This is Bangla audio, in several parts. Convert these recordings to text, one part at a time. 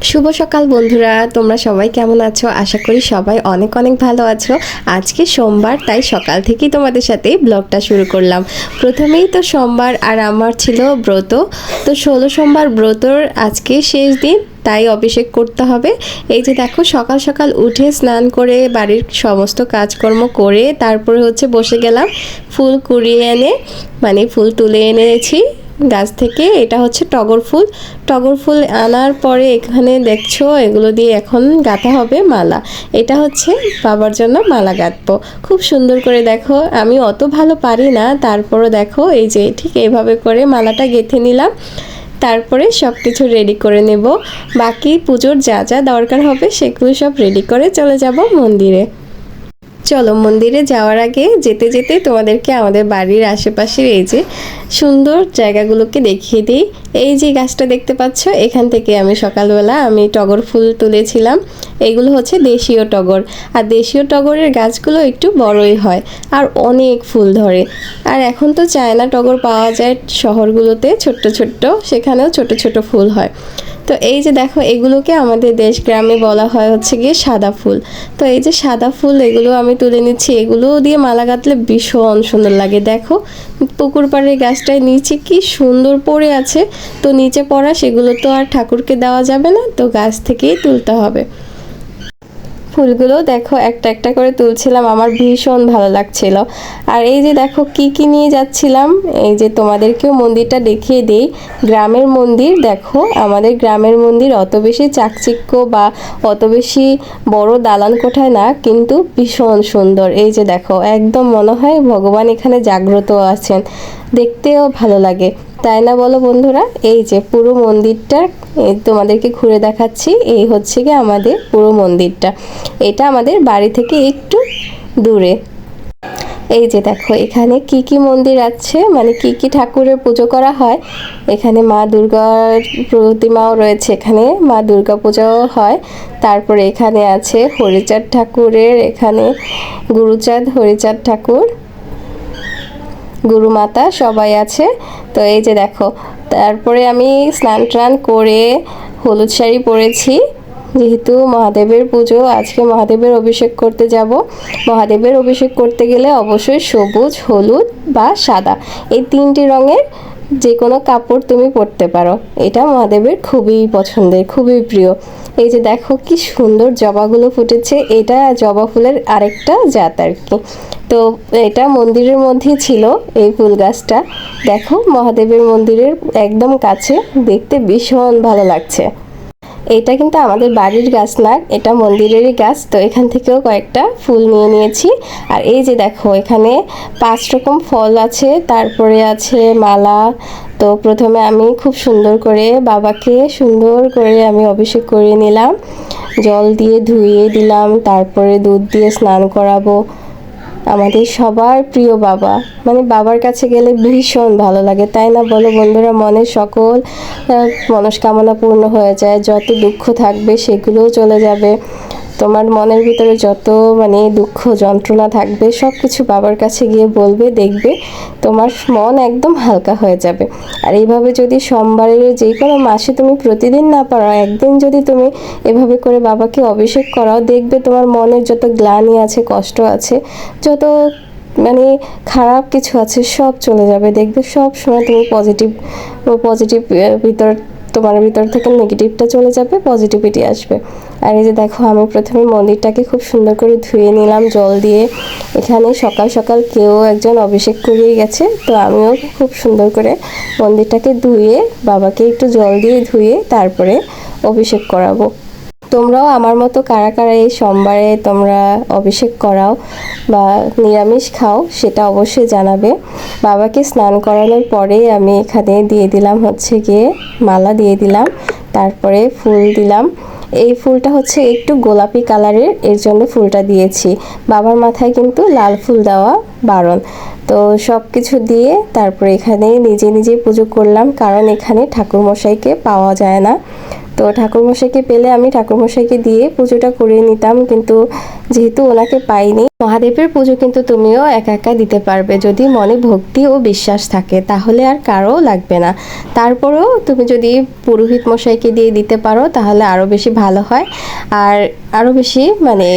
শুভ সকাল বন্ধুরা, তোমরা সবাই কেমন আছো? আশা করি সবাই অনেক অনেক ভালো আছো। আজকে সোমবার, তাই সকাল থেকেই তোমাদের সাথে ব্লগটা শুরু করলাম। প্রথমেই তো সোমবার আর আমার ছিল ব্রত, তো 16 সোমবার ব্রতর আজকে শেষ দিন, তাই অভিষেক করতে হবে। এই যে দেখো, সকাল সকাল উঠে স্নান করে বাড়ির সমস্ত কাজকর্ম করে তারপরে বসে গেলাম ফুল কুড়িয়ে এনে, মানে ফুল তুলে এনেছি গাছ থেকে। এটা টগর ফুল। টগর ফুল আনার পরে এখানে দেখছো এগুলো দিয়ে এখন গাঁথা হবে মালা। এটা বাবার জন্য মালা গাঁথবো। খুব সুন্দর করে দেখো, আমি অত ভালো পারি না, তারপরও দেখো এই যে ঠিক এইভাবে করে মালাটা গেঁথে নিলাম। তারপরে সব কিছু রেডি করে নেব। বাকি পুজোর যা যা দরকার হবে সেগুলো সব রেডি করে চলে যাব মন্দিরে। চলো, মন্দিরে যাওয়ার আগে যেতে যেতে তোমাদেরকে আমাদের বাড়ির আশেপাশের এই যে সুন্দর জায়গাগুলোকে দেখিয়ে দিই। এই যে গাছটা দেখতে পাচ্ছ, এখান থেকে আমি সকালবেলা টগর ফুল তুলেছিলাম। এগুলো দেশীয় টগর, আর দেশীয় টগরের গাছগুলো একটু বড়ই হয় আর অনেক ফুল ধরে। আর এখন তো চায়না টগর পাওয়া যায় শহরগুলোতে, ছোট্ট ছোট্ট, সেখানেও ছোট ছোট ফুল হয়। তো এই যে দেখো, এগুলোকে আমাদের দেশ গ্রামে বলা হয় গিয়ে সাদা ফুল। তো এই যে সাদা ফুল, এগুলো আমি তুলে নিচ্ছি। এগুলো দিয়ে মালা গাঁথলে ভীষণ সুন্দর লাগে। দেখো, পুকুর পাড়ের গাছটায় নিচে কি সুন্দর পড়ে আছে। তো নিচে পড়া সেগুলো তো আর ঠাকুরকে দেওয়া যাবে না, তো গাছ থেকেই তুলতে হবে। ফুলগুলো দেখো একটা একটা করে তুলছিলাম, আমার ভীষণ ভালো লাগছিল। আর এই যে দেখো কি কি নিয়ে যাচ্ছিলাম, এই যে তোমাদেরকেও মন্দিরটা দেখিয়ে দেই। গ্রামের মন্দির দেখো, আমাদের গ্রামের মন্দির অত বেশি চাকচিক্য বা অত বেশি বড় দালান কোঠায় না, কিন্তু ভীষণ সুন্দর। এই যে দেখো, একদম মনে হয় ভগবান এখানে জাগ্রত আছেন, দেখতেও ভালো লাগে, তাই না বলো বন্ধুরা? এই যে পুরো মন্দিরটা তোমাদেরকে ঘুরে দেখাচ্ছি। এই কি আমাদের পুরো মন্দিরটা, এটা আমাদের বাড়ি থেকে একটু দূরে। এই যে দেখো, এখানে কি কি মন্দির আছে, মানে কি কি ঠাকুরের পুজো করা হয়। এখানে মা দুর্গার প্রতিমাও রয়েছে, এখানে মা দুর্গা পূজাও হয়। তারপরে এখানে আছে হরিচাঁদ ঠাকুরের, এখানে গুরুচাঁদ হরিচাঁদ ঠাকুর, গুরুমাতা সবাই আছে। তো এই যে দেখো, তারপরে আমি স্নান টান করে হলুদ শাড়ি পরেছি, যেহেতু মহাদেবের পুজো, আজকে মহাদেবের অভিষেক করতে যাব। মহাদেবের অভিষেক করতে গেলে অবশ্যই সবুজ, হলুদ বা সাদা, এই তিনটি রঙের যে কোনো কাপড় তুমি পরতে পারো। এটা মহাদেবের খুবই পছন্দের, খুবই প্রিয়। এই যে দেখো কি সুন্দর জবাগুলো ফুটেছে, এটা জবা ফুলের আরেকটা জাত আর কি। তো এটা মন্দিরের মধ্যে ছিল এই ফুল গাছটা। দেখো, মহাদেবের মন্দিরের একদম কাছে, দেখতে ভীষণ ভালো লাগছে। এটা কিন্তু আমাদের বাড়ির গাছ না, এটা মন্দিরেরই গাছ। তো এখান থেকেও কয়েকটা ফুল নিয়ে নিয়েছি। আর এই যে দেখো, এখানে 5 রকম ফল আছে, তারপরে আছে মালা। তো প্রথমে আমি খুব সুন্দর করে বাবাকে আমি অভিষেক করে নিলাম, জল দিয়ে ধুইয়ে দিলাম, তারপরে দুধ দিয়ে স্নান করাবো। আমাদের সবার প্রিয় বাবা, মানে বাবার কাছে গেলে ভীষণ ভালো লাগে, তাই না বলো বন্ধুরা? মনের সকল মনস্কামনা পূর্ণ হয়ে যায়, যত দুঃখ থাকবে সেগুলোও চলে যাবে। তোমার মনের ভিতরে যত দুঃখ যন্ত্রণা থাকবে সব কিছু বাবার কাছে গিয়ে বলবে, দেখবে তোমার মন একদম হালকা হয়ে যাবে। আর এইভাবে যদি সোমবারের যে কোনো মাসে তুমি প্রতিদিন না পারো, একদিন যদি তুমি এভাবে করে বাবাকে অভিষেক করাও, দেখবে তোমার মনের যত গ্লানি আছে, কষ্ট আছে, যত খারাপ কিছু আছে সব চলে যাবে। দেখবে সব সময় তুমি পজিটিভ তোমার ভিতর থেকে নেগেটিভটা চলে যাবে, পজিটিভিটি আসবে। আর এই যে দেখো, আমি প্রথমে মন্দিরটাকে খুব সুন্দর করে ধুয়ে নিলাম জল দিয়ে। এখানে সকাল সকাল কেউ একজন অভিষেক করিয়ে গেছে, তো আমিও খুব সুন্দর করে মন্দিরটাকে ধুয়ে, বাবাকে একটু জল দিয়ে ধুয়ে তারপরে অভিষেক করাবো। তোমরাও আমার মতো কারা কারা এই সোমবারে তোমরা অভিষেক করাও বা নিরামিষ খাও, সেটা অবশ্যই জানাবে। বাবাকে স্নান করানোর পরে আমি এখানে দিয়ে দিলাম গিয়ে মালা দিয়ে দিলাম, তারপরে ফুল দিলাম। এই ফুলটা একটু গোলাপি কালারের, এর জন্য ফুলটা দিয়েছি। বাবার মাথায় কিন্তু লাল ফুল দেওয়া বারণ। তো সব কিছু দিয়ে তারপরে এখানে নিজে নিজে পুজো করলাম, কারণ এখানে ঠাকুরমশাইকে পাওয়া যায় না। তো ঠাকুরমশাইকে পেলে আমি ঠাকুরমশাইকে দিয়ে পুজোটা করিয়ে নিতাম, কিন্তু যেহেতু ওনাকে পাইনি, মহাদেবের পুজো কিন্তু তুমিও একা একা দিতে পারবে যদি মনে ভক্তি ও বিশ্বাস থাকে, তাহলে আর কারো লাগবে না। তারপরেও তুমি যদি পুরোহিত মশাইকে দিয়ে দিতে পারো তাহলে আরও বেশি ভালো হয়, আর আরও বেশি মানে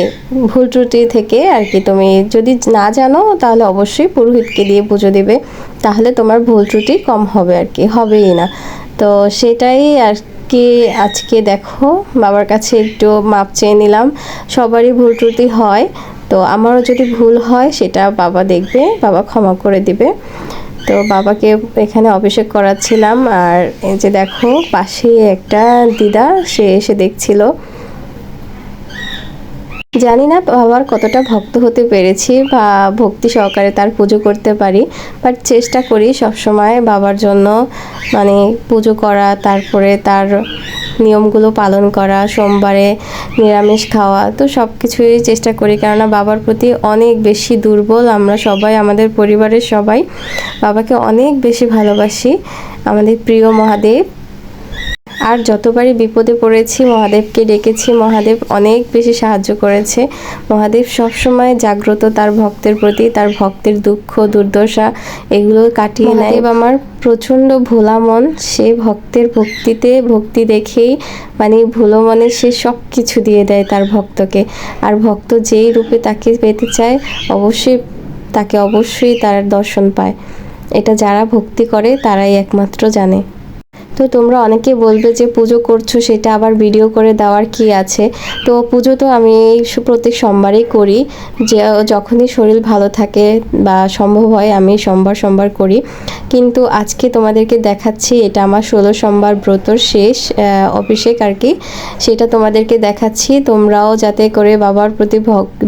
ভুল ত্রুটি থেকে আর কি, তুমি যদি না জানো তাহলে অবশ্যই পুরোহিতকে দিয়ে পুজো দেবে, তাহলে তোমার ভুল ত্রুটি কম হবে আর কি, হবেই না। তো সেটাই আর কি, আজকে দেখো বাবার কাছে একটু মাপ চেয়ে নিলাম। সবারই ভুল ত্রুটি হয়, তো আমারও যদি ভুল হয় সেটা বাবা দেখবে, বাবা ক্ষমা করে দিবে। তো বাবাকে এখানে অভিষেক করাচ্ছিলাম, আর এই যে দেখো পাশে একটা দিদা সে এসে দেখছিল। জানি না বাবার কতটা ভক্ত হতে পেরেছি বা ভক্তি সহকারে তার পুজো করতে পারি, বাট চেষ্টা করি সবসময় বাবার জন্য মানে পুজো করা, তারপরে তার নিয়মগুলো পালন করা, সোমবারে নিরামিষ খাওয়া, তো সব কিছুই চেষ্টা করি, কেননা বাবার প্রতি অনেক বেশি দুর্বল আমরা সবাই, আমাদের পরিবারের সবাই বাবাকে অনেক বেশি ভালোবাসি, আমাদের প্রিয় মহাদেব। আর যতবারই বিপদে পড়েছি মহাদেবকে ডেকেছি, মহাদেব অনেক বেশি সাহায্য করেছে। মহাদেব সবসময় জাগ্রত তার ভক্তের প্রতি, তার ভক্তের দুঃখ দুর্দশা এগুলো কাটিয়ে নেয়। মহাদেব আমার প্রচণ্ড ভোলা মন, সে ভক্তের ভক্তিতে ভক্তি দেখেই মানে ভোলো মনে সে সব কিছু দিয়ে দেয় তার ভক্তকে, আর ভক্ত যেই রূপে তাকে পেতে চায় অবশ্যই তার দর্শন পায়। এটা যারা ভক্তি করে তারাই একমাত্র জানে। তো তোমরা অনেকে বলবে যে পুজো করছো সেটা আবার ভিডিও করে দেওয়ার কি আছে। তো পুজো তো আমি প্রত্যেক সোমবারেই করি, যে যখনই শরীর ভালো থাকে বা সম্ভব হয় আমি সোমবার করি, কিন্তু আজকে তোমাদেরকে দেখাচ্ছি এটা আমার 16 সোমবার ব্রতর শেষ অভিষেক আর কি, সেটা তোমাদেরকে দেখাচ্ছি। তোমরাও যাতে করে বাবার প্রতি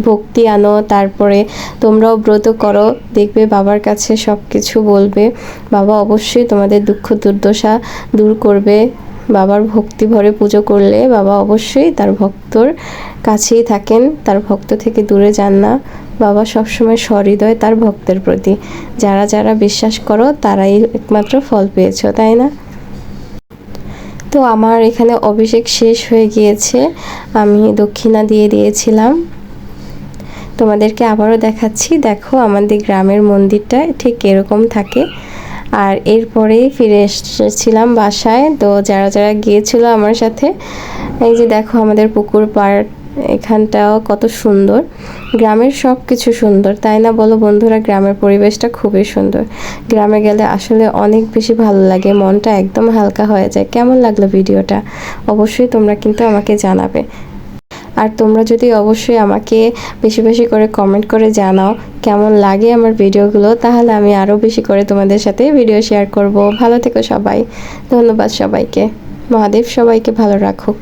ভক্তি আনো, তারপরে তোমরাও ব্রত করো, দেখবে বাবার কাছে সব কিছু বলবে, বাবা অবশ্যই তোমাদের দুঃখ দুর্দশা দূর করবে। বাবার ভক্তি ভরে পুজো করলে বাবা অবশ্যই তার ভক্তর কাছেই থাকেন, তার ভক্ত থেকে দূরে যান না। বাবা সবসময় সহৃদয় তার ভক্তের প্রতি, যারা যারা বিশ্বাস করো তারাই একমাত্র ফল পেয়েছো, তাই না? তো আমার এখানে অভিষেক শেষ হয়ে গিয়েছে, আমি দক্ষিণা দিয়ে দিয়েছিলাম। তোমাদেরকে আবারও দেখাচ্ছি, দেখো আমাদের গ্রামের মন্দিরটা ঠিক এরকম থাকে। আর এরপরেই ফিরে এসেছিলাম বাসায়। তো যারা যারা গিয়েছিল আমার সাথে, এই যে দেখো আমাদের পুকুর পাড়, এখানটাও কত সুন্দর, গ্রামের সব কিছু সুন্দর, তাই না বলো বন্ধুরা? গ্রামের পরিবেশটা খুবই সুন্দর, গ্রামে গেলে আসলে অনেক বেশি ভালো লাগে, মনটা একদম হালকা হয়ে যায়। কেমন লাগলো ভিডিওটা অবশ্যই তোমরা কিন্তু আমাকে জানাবে, আর তোমরা যদি অবশ্যই আমাকে বেশি বেশি করে কমেন্ট করে জানাও কেমন লাগে আমার ভিডিওগুলো, তাহলে আমি আরও বেশি করে তোমাদের সাথে ভিডিও শেয়ার করব। ভালো থেকো সবাই, ধন্যবাদ সবাইকে, মহাদেব সবাইকে ভালো রাখুক।